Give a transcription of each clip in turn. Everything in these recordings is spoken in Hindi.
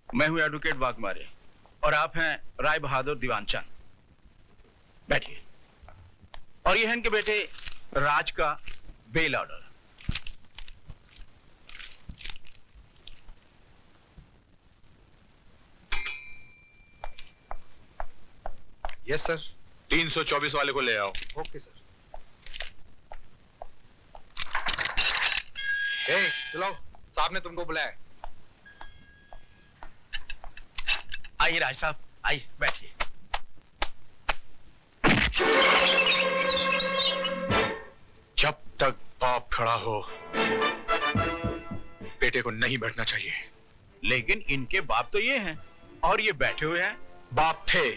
मैं हूं एडवोकेट वाघमारे और आप हैं राय बहादुर दीवानचंद। बैठिए। और ये है इनके बेटे राज का बेल ऑर्डर। Yes sir. 324 वाले को ले आओ। Okay sir. चलो, साहब ने तुमको बुलाया। आइए राज साहब, आइए बैठिए। जब तक बाप खड़ा हो बेटे को नहीं बैठना चाहिए। लेकिन इनके बाप तो ये हैं और ये बैठे हुए हैं। बाप थे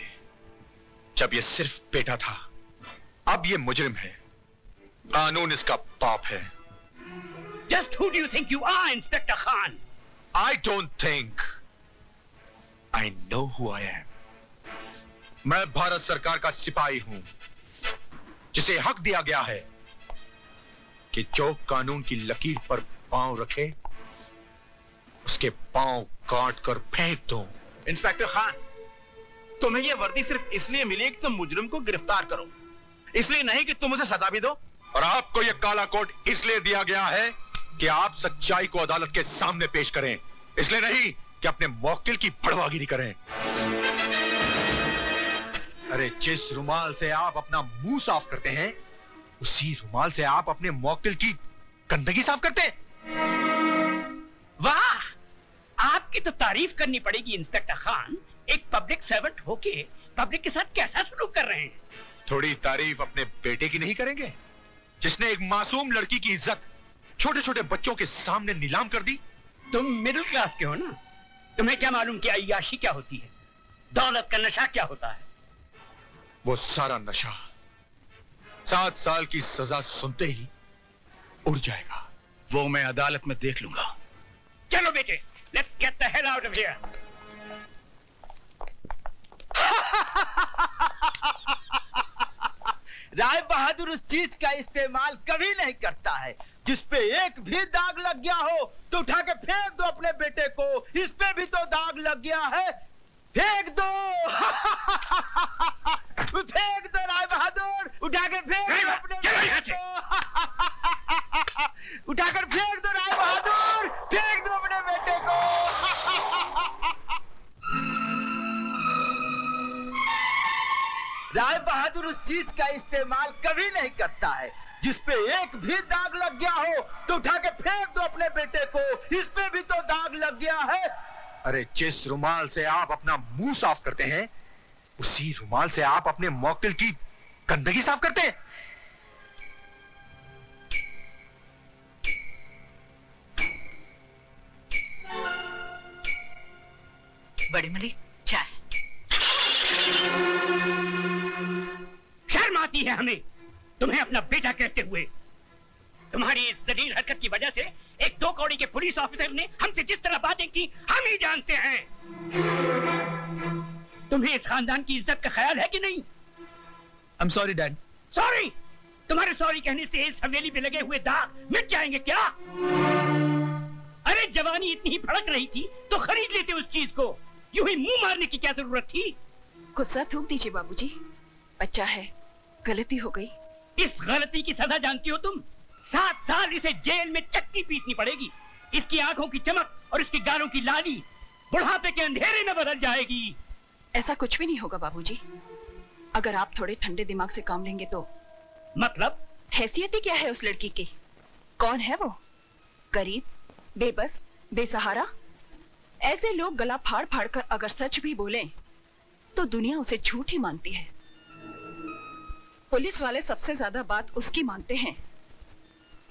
जब ये सिर्फ बेटा था, अब ये मुजरिम है। कानून इसका बाप है। Just who do you think you are, Inspector Khan? I don't think. I know who I am. मैं भारत सरकार का सिपाही हूं, जिसे हक दिया गया है कि जो कानून की लकीर पर पांव रखे उसके पांव काट कर फेंक दो। इंस्पेक्टर खान, तुम्हें यह वर्दी सिर्फ इसलिए मिली है कि तुम मुजरिम को गिरफ्तार करो, इसलिए नहीं कि तुम उसे सजा भी दो। और आपको यह काला कोट इसलिए दिया गया है कि आप सच्चाई को अदालत के सामने पेश करें, इसलिए नहीं कि अपने मौकिल की भड़वागिरी करें। अरे जिस रुमाल से आप अपना मुंह साफ करते हैं, उसी रुमाल से आप अपने मौकिल की गंदगी साफ करते हैं। वाह, आपकी तो तारीफ करनी पड़ेगी इंस्पेक्टर खान। एक पब्लिक सर्वेंट होके पब्लिक के साथ कैसा सलूक कर रहे हैं। थोड़ी तारीफ अपने बेटे की नहीं करेंगे, जिसने एक मासूम लड़की की इज्जत छोटे छोटे बच्चों के सामने नीलाम कर दी। तुम मिडिल क्लास के हो ना, तुम्हें क्या मालूम कि अय्याशी क्या होती है, दौलत का नशा क्या होता है। वो सारा नशा 7 साल की सजा सुनते ही उड़ जाएगा। वो मैं अदालत में देख लूंगा। चलो बेटे, let's get the hell out of here. Rai Bahadur उस चीज का इस्तेमाल कभी नहीं करता है जिस पे एक भी दाग लग गया हो तो उठा के फेंक दो अपने बेटे को। इस पे भी तो दाग लग गया है, फेंक दो। फेंक दो राय बहादुर, उठा के फेंक दो अपने बेटे को। उठाकर फेंक दो राय बहादुर, फेंक दो अपने बेटे को। राय बहादुर उस चीज का इस्तेमाल कभी नहीं करता है जिस पे एक भी दाग लग गया हो तो उठा के फेंक दो अपने बेटे को। इस पे भी तो दाग लग गया है। अरे जिस रुमाल से आप अपना मुंह साफ करते हैं, उसी रुमाल से आप अपने मौकिल की गंदगी साफ करते हैं। बड़ी मलिक, चाय। शर्म आती है हमें तुम्हें अपना बेटा कहते हुए। तुम्हारी इस जलील हरकत की वजह से एक 2 कौड़ी के पुलिस ऑफिसर ने हमसे जिस तरह बातें की हम ही जानते हैं। तुम्हें इस खानदान की इज्जत का ख्याल है कि नहीं? I'm sorry, Dad. सॉरी? तुम्हारे सॉरी कहने से इस हवेली पे लगे हुए दाग मिट जाएंगे क्या? अरे जवानी इतनी ही फड़क रही थी तो खरीद लेते उस चीज को। यूं ही मुंह मारने की क्या जरूरत थी? गुस्सा थूक दीजिए बाबूजी, बच्चा है, गलती हो गई। इस गलती की सजा जानती हो तुम? 7 साल इसे जेल में चक्की पीसनी पड़ेगी। इसकी आंखों की चमक और इसके गालों की लाली बुढ़ापे के अंधेरे में बदल जाएगी। ऐसा कुछ भी नहीं होगा बाबूजी, अगर आप थोड़े ठंडे दिमाग से काम लेंगे तो। मतलब? हैसियत ही क्या है उस लड़की की? कौन है वो? गरीब, बेबस, बेसहारा। ऐसे लोग गला फाड़ फाड़ कर अगर सच भी बोलें तो दुनिया उसे झूठ ही मानती है। पुलिस वाले सबसे ज्यादा बात उसकी मानते हैं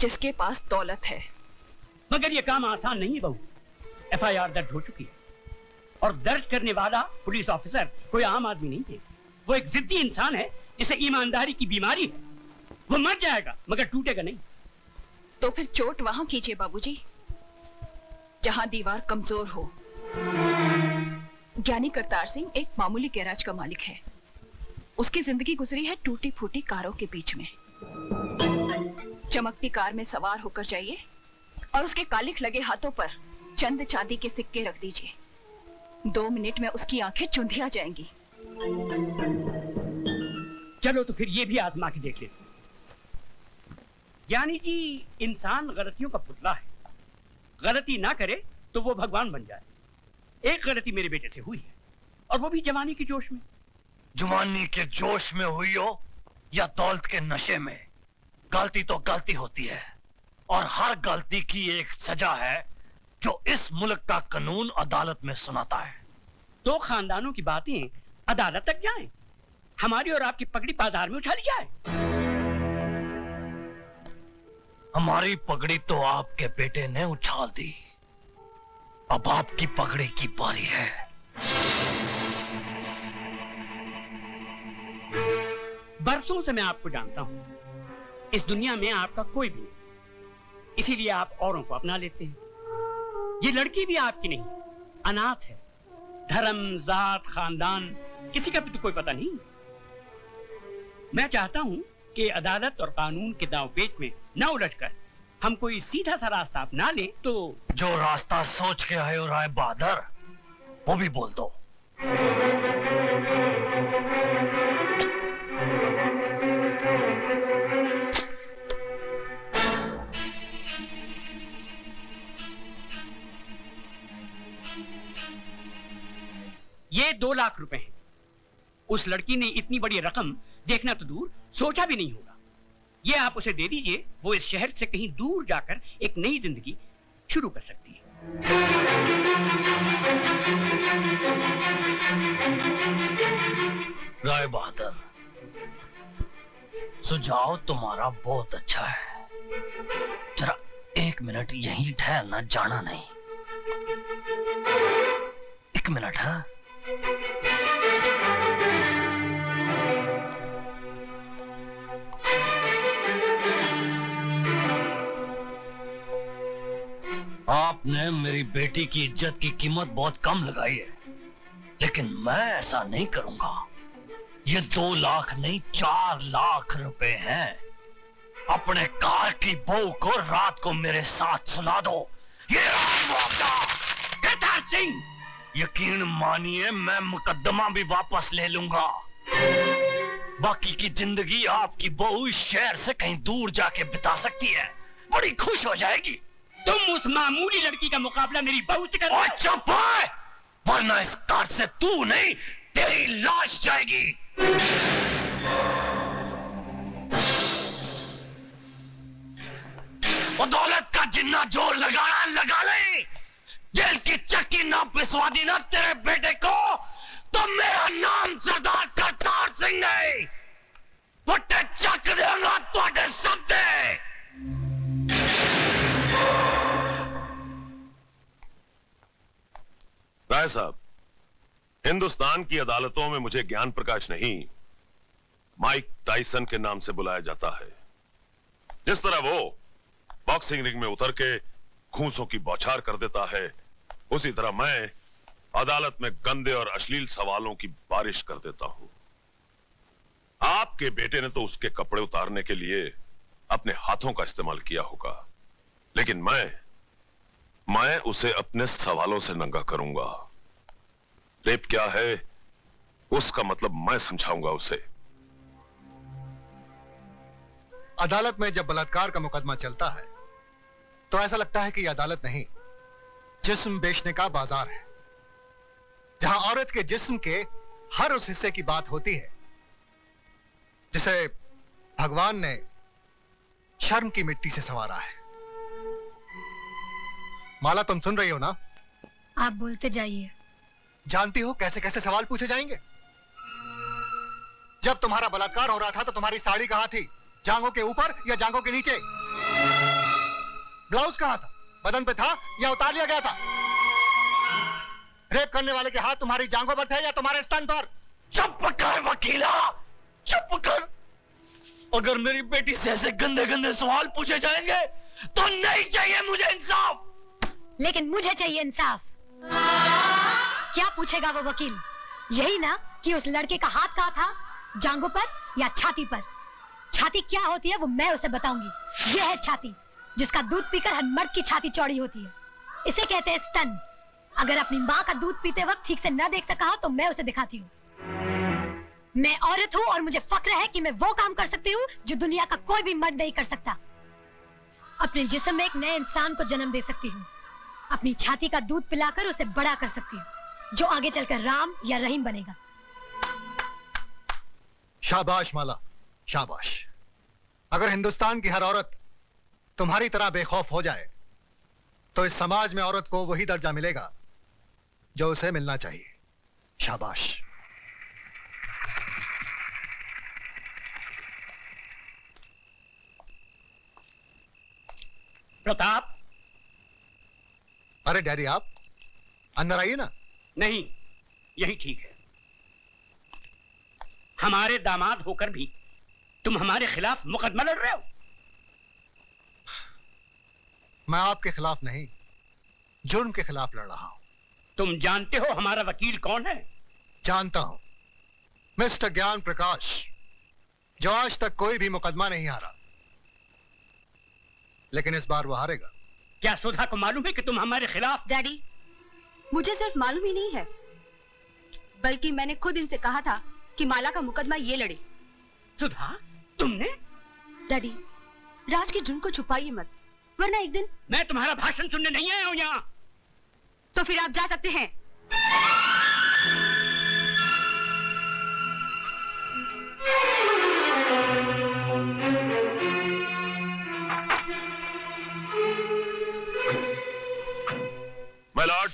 जिसके पास दौलत है। मगर ये काम आसान नहीं है बहू। FIR दर्ज हो चुकी है और दर्ज करने वाला पुलिस ऑफिसर कोई आम आदमी नहीं है। वो एक जिद्दी इंसान है जिसे ईमानदारी की बीमारी है। वो मर जाएगा मगर टूटेगा नहीं। तो फिर चोट वहां कीजिए बाबूजी जहां दीवार कमजोर हो। ज्ञानी करतार सिंह एक मामूली गैराज का मालिक है। उसकी जिंदगी गुजरी है टूटी फूटी कारों के बीच में। चमकती कार में सवार होकर जाइए और उसके कालिख लगे हाथों पर चंद चांदी के सिक्के रख दीजिए। 2 मिनट में उसकी आंखें चुंधिया जाएंगी। चलो तो फिर ये भी आजमा के देख लेते। ज्ञानी जी, इंसान गलतियों का पुतला है। गलती ना करे तो वो भगवान बन जाए। एक गलती मेरे बेटे से हुई है, और वो भी जवानी के जोश में। जवानी के जोश में हुई हो या दौलत के नशे में, गलती तो गलती होती है, और हर गलती की एक सजा है जो इस मुल्क का कानून अदालत में सुनाता है। दो खानदानों की बातें अदालत तक जाएं, हमारी और आपकी पगड़ी बाजार में उछाली जाए। हमारी पगड़ी तो आपके बेटे ने उछाल दी, अब आपकी पगड़ी की बारी है। बरसों से मैं आपको जानता हूं, इस दुनिया में आपका कोई भी नहीं, इसीलिए आप औरों को अपना लेते हैं। ये लड़की भी आपकी नहीं, अनाथ है। धर्म, जात, खानदान किसी का भी तो कोई पता नहीं। मैं चाहता हूं कि अदालत और कानून के दांवपेच में न उलझकर हम कोई सीधा सा रास्ता अपना ले तो। जो रास्ता सोच के आए हो राय बहादुर, वो भी बोल दो। ये 2 लाख रुपए हैं। उस लड़की ने इतनी बड़ी रकम देखना तो दूर, सोचा भी नहीं होगा। ये आप उसे दे दीजिए, वो इस शहर से कहीं दूर जाकर एक नई जिंदगी शुरू कर सकती है। राय बहादुर, सुझाव तुम्हारा बहुत अच्छा है। जरा 1 मिनट यहीं ठहरना, जाना नहीं। 1 मिनट। हाँ, आपने मेरी बेटी की इज्जत की कीमत बहुत कम लगाई है, लेकिन मैं ऐसा नहीं करूंगा। ये 2 लाख नहीं, 4 लाख रुपए हैं। अपने कार की बहू को रात को मेरे साथ सुला दो। ये सिद्धार्थ सिंह, यकीन मानिए मैं मुकद्दमा भी वापस ले लूंगा। बाकी की जिंदगी आपकी बहू इस शहर से कहीं दूर जाके बिता सकती है, बड़ी खुश हो जाएगी। तुम उस मामूली लड़की का मुकाबला मेरी बहू से कर। और चुप है, वरना इस कार से तू नहीं, तेरी लाश जाएगी। वो दौलत का जिन्ना जोर लगाना लगा ले। जेल की चक्की ना पिसवा दी ना तेरे बेटे को, तो मेरा नाम सरदार करतार सिंह नहीं। फट्टे चक देगा तुहाडे सबदे। राय साहब, हिंदुस्तान की अदालतों में मुझे ज्ञान प्रकाश नहीं, माइक टाइसन के नाम से बुलाया जाता है। जिस तरह वो बॉक्सिंग रिंग में उतर के घूंसों की बौछार कर देता है, उसी तरह मैं अदालत में गंदे और अश्लील सवालों की बारिश कर देता हूं। आपके बेटे ने तो उसके कपड़े उतारने के लिए अपने हाथों का इस्तेमाल किया होगा, लेकिन मैं उसे अपने सवालों से नंगा करूंगा। रेप क्या है उसका मतलब मैं समझाऊंगा उसे। अदालत में जब बलात्कार का मुकदमा चलता है तो ऐसा लगता है कि यह अदालत नहीं, जिस्म बेचने का बाजार है, जहां औरत के जिस्म के हर उस हिस्से की बात होती है जिसे भगवान ने शर्म की मिट्टी से संवारा है। माला, तुम सुन रही हो ना? आप बोलते जाइए। जानती हो कैसे कैसे सवाल पूछे जाएंगे? जब तुम्हारा बलात्कार हो रहा था तो तुम्हारी साड़ी कहां थी? जांघों के ऊपर या जांघों के नीचे? ब्लाउज कहां था? बदन पे था या उतार लिया गया था? रेप करने वाले के हाथ तुम्हारी जांघों पर थे या तुम्हारे स्तन पर? चुप कर वकीला, चुप कर। अगर मेरी बेटी से ऐसे गंदे गंदे सवाल पूछे जाएंगे तो नहीं चाहिए मुझे इंसाफ। लेकिन मुझे चाहिए इंसाफ। क्या पूछेगा वो वकील? यही ना कि उस लड़के का हाथ कहाँ था, जांघों पर या छाती पर? छाती क्या होती है वो मैं उसे बताऊंगी। यह है छाती, जिसका दूध पीकर हर मर्द की छाती चौड़ी होती है। इसे कहते हैं स्तन। अगर अपनी माँ का दूध पीते वक्त ठीक से न देख सका हो तो मैं उसे दिखाती हूँ। मैं औरत हूँ और मुझे फक्र है कि मैं वो काम कर सकती हूँ जो दुनिया का कोई भी मर्द नहीं कर सकता। अपने जिस्म में एक नए इंसान को जन्म दे सकती हूँ। अपनी छाती का दूध पिलाकर उसे बड़ा कर सकती हूँ, जो आगे चलकर राम या रहीम बनेगा। शाबाश माला, शाबाश। अगर हिंदुस्तान की हर औरत तुम्हारी तरह बेखौफ हो जाए तो इस समाज में औरत को वही दर्जा मिलेगा जो उसे मिलना चाहिए। शाबाश। प्रताप। अरे डैडी, आप अंदर आइए ना। नहीं, यही ठीक है। हमारे दामाद होकर भी तुम हमारे खिलाफ मुकदमा लड़ रहे हो। मैं आपके खिलाफ नहीं, जुर्म के खिलाफ लड़ रहा हूं। तुम जानते हो हमारा वकील कौन है? जानता हूं, मिस्टर ज्ञान प्रकाश, जो आज तक कोई भी मुकदमा नहीं हारा, लेकिन इस बार वो हारेगा। क्या सुधा को मालूम है कि तुम हमारे खिलाफ? डैडी, मुझे सिर्फ मालूम ही नहीं है, बल्कि मैंने खुद इनसे कहा था कि माला का मुकदमा ये लड़े। सुधा, तुमने? डैडी, राज के जुर्म को छुपाइए मत, वरना एक दिन। मैं तुम्हारा भाषण सुनने नहीं आया हूं यहाँ। तो फिर आप जा सकते हैं। माय लॉर्ड,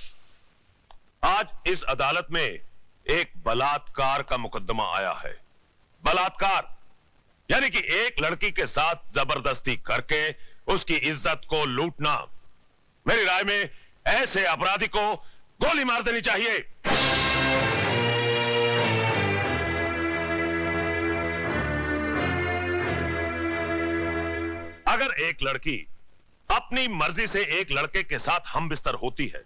आज इस अदालत में एक बलात्कार का मुकदमा आया है। बलात्कार यानी कि एक लड़की के साथ जबरदस्ती करके उसकी इज्जत को लूटना। मेरी राय में ऐसे अपराधी को गोली मार देनी चाहिए। अगर एक लड़की अपनी मर्जी से एक लड़के के साथ हम बिस्तर होती है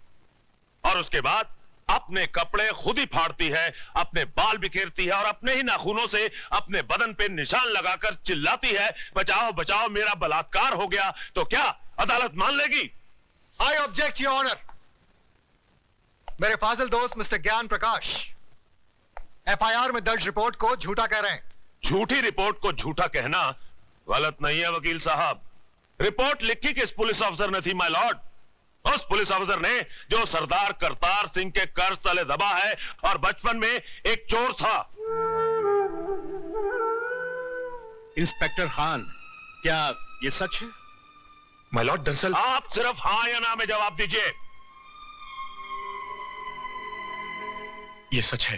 और उसके बाद अपने कपड़े खुद ही फाड़ती है, अपने बाल बिखेरती है और अपने ही नाखूनों से अपने बदन पे निशान लगाकर चिल्लाती है, बचाओ बचाओ मेरा बलात्कार हो गया, तो क्या अदालत मान लेगी? I object your honour. मेरे फाजिल दोस्त मिस्टर ज्ञान प्रकाश एफआईआर में दर्ज रिपोर्ट को झूठा कह रहे हैं। झूठी रिपोर्ट को झूठा कहना गलत नहीं है वकील साहब। रिपोर्ट लिखी किस पुलिस ऑफिसर ने थी माय लॉर्ड? उस पुलिस ऑफिसर ने जो सरदार करतार सिंह के कर्ज तले दबा है और बचपन में एक चोर था। इंस्पेक्टर खान, क्या ये सच है? माय लॉर्ड, दरअसल आप सिर्फ हां या ना में जवाब दीजिए। ये सच है।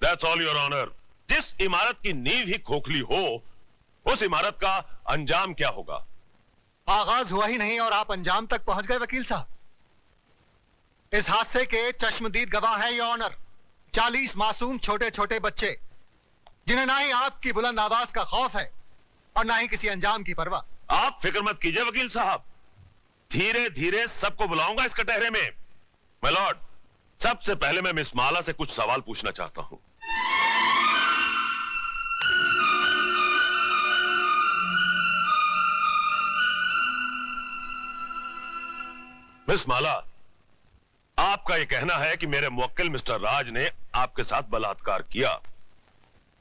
That's all your honour. जिस इमारत की नींव ही खोखली हो, उस इमारत का अंजाम क्या होगा? आगाज हुआ ही नहीं और आप अंजाम तक पहुंच गए वकील साहब। इस हादसे के चश्मदीद गवाह हैं योर ऑनर 40 मासूम छोटे छोटे बच्चे, जिन्हें ना ही आपकी बुलंद आवाज का खौफ है और ना ही किसी अंजाम की परवाह। आप फिक्र मत कीजिए वकील साहब, धीरे धीरे सबको बुलाऊंगा इस कटहरे में। माय लॉर्ड, सबसे पहले मैं मिस माला से कुछ सवाल पूछना चाहता हूं। मिस माला, आपका यह कहना है कि मेरे मुवक्किल मिस्टर राज ने आपके साथ बलात्कार किया,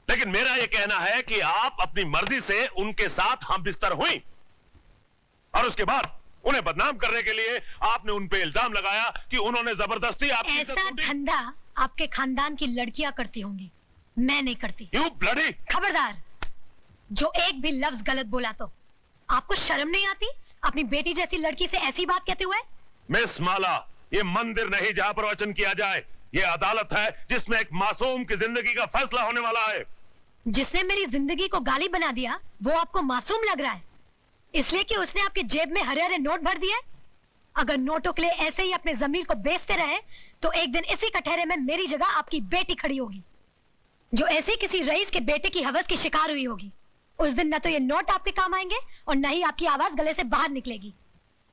लेकिन मेरा यह कहना है कि आप अपनी मर्जी से उनके साथ हम बिस्तर हुई और उसके बाद उन्हें बदनाम करने के लिए आपने उन पे इल्जाम लगाया कि उन्होंने जबरदस्ती आपकी इज्जत ऐसा लूटी। धंधा आपके खानदान की लड़कियां करती होंगी, मैं नहीं करती। You bloody! खबरदार, जो एक भी लफ्ज गलत बोला तो आपको शर्म नहीं आती अपनी बेटी जैसी लड़की से ऐसी बात कहते हुए? मिस माला, ये मंदिर नहीं जहां पर वचन किया जाए, ये अदालत है जिसमें एक मासूम की जिंदगी का फैसला होने वाला है। जिसने मेरी जिंदगी को गाली बना दिया वो आपको मासूम लग रहा है, इसलिए कि उसने आपके जेब में हरे हरे नोट भर दिए? अगर नोटों के लिए ऐसे ही अपने जमीर को बेचते रहे तो एक दिन इसी कटहरे में मेरी जगह आपकी बेटी खड़ी होगी, जो ऐसे किसी रईस के बेटे की हवस की शिकार हुई होगी। उस दिन न तो ये नोट आपके काम आएंगे और न ही आपकी आवाज गले से बाहर निकलेगी।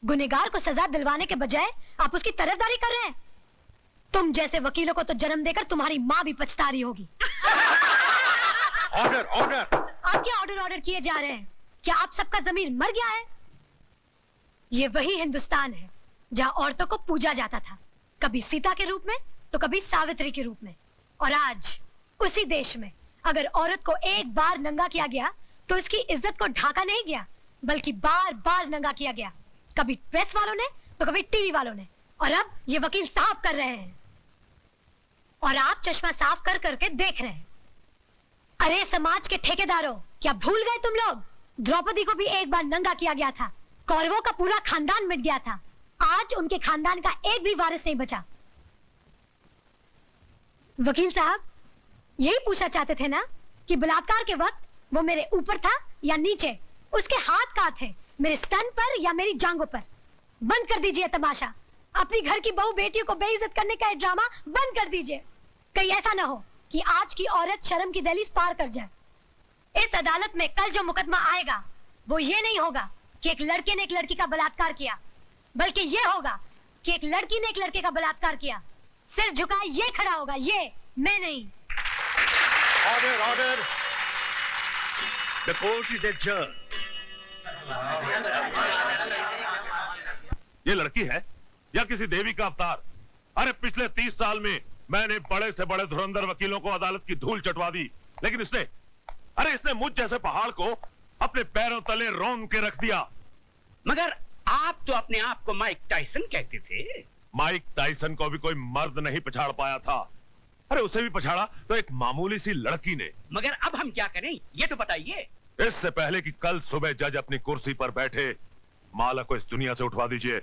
गुनहगार को सजा दिलवाने के बजाय आप उसकी तरफदारी कर रहे हैं। तुम जैसे वकीलों को तो जन्म देकर तुम्हारी माँ भी पछता रही होगी। Order order. आप क्या ऑर्डर ऑर्डर किए जा रहे हैं? क्या आप सबका जमीर मर गया है? ये वही हिंदुस्तान है जहाँ औरतों को पूजा जाता था, कभी सीता के रूप में तो कभी सावित्री के रूप में। और आज उसी देश में अगर औरत को एक बार नंगा किया गया तो इसकी इज्जत को ढाका नहीं गया, बल्कि बार बार नंगा किया गया, कभी प्रेस वालों ने तो कभी टीवी वालों ने, और अब ये वकील साफ कर रहे हैं और आप चश्मा साफ कर करके देख रहे हैं। अरे समाज के ठेकेदारों, क्या भूल गए तुम लोग? द्रौपदी को भी एक बार नंगा किया गया था, कौरवों का पूरा खानदान मिट गया था, आज उनके खानदान का एक भी वारिस नहीं बचा। वकील साहब यही पूछना चाहते थे ना कि बलात्कार के वक्त वो मेरे ऊपर था या नीचे, उसके हाथ कहाँ थे, मेरे स्तन पर या मेरी जांघों पर? बंद कर दीजिए तमाशा, अपनी घर की बहू बेटियों को बेइज्जत करने का ये ड्रामा बंद कर दीजिए। कहीं ऐसा ना हो कि आज की औरत शर्म की दहलीज पार कर जाए। इस अदालत में कल जो मुकदमा आएगा वो ये नहीं होगा कि एक लड़के ने एक लड़की का बलात्कार किया, बल्कि ये होगा कि एक लड़की ने एक लड़के का बलात्कार किया। सिर झुकाए ये खड़ा होगा, ये मैं नहीं। Order order, the court is adjourned. ये लड़की है या किसी देवी का अवतार? अरे पिछले 30 साल में मैंने बड़े से बड़े धुरंधर वकीलों को अदालत की धूल चटवा दी, लेकिन इसने मुझ जैसे पहाड़ को अपने पैरों तले रौंद के रख दिया। मगर आप तो अपने आप को माइक टाइसन कहते थे। माइक टाइसन को भी कोई मर्द नहीं पछाड़ पाया था। अरे उसे भी पछाड़ा तो एक मामूली सी लड़की ने। मगर अब हम क्या करें ये तो बताइए। इससे पहले कि कल सुबह जज अपनी कुर्सी पर बैठे, माला को इस दुनिया से उठवा दीजिए।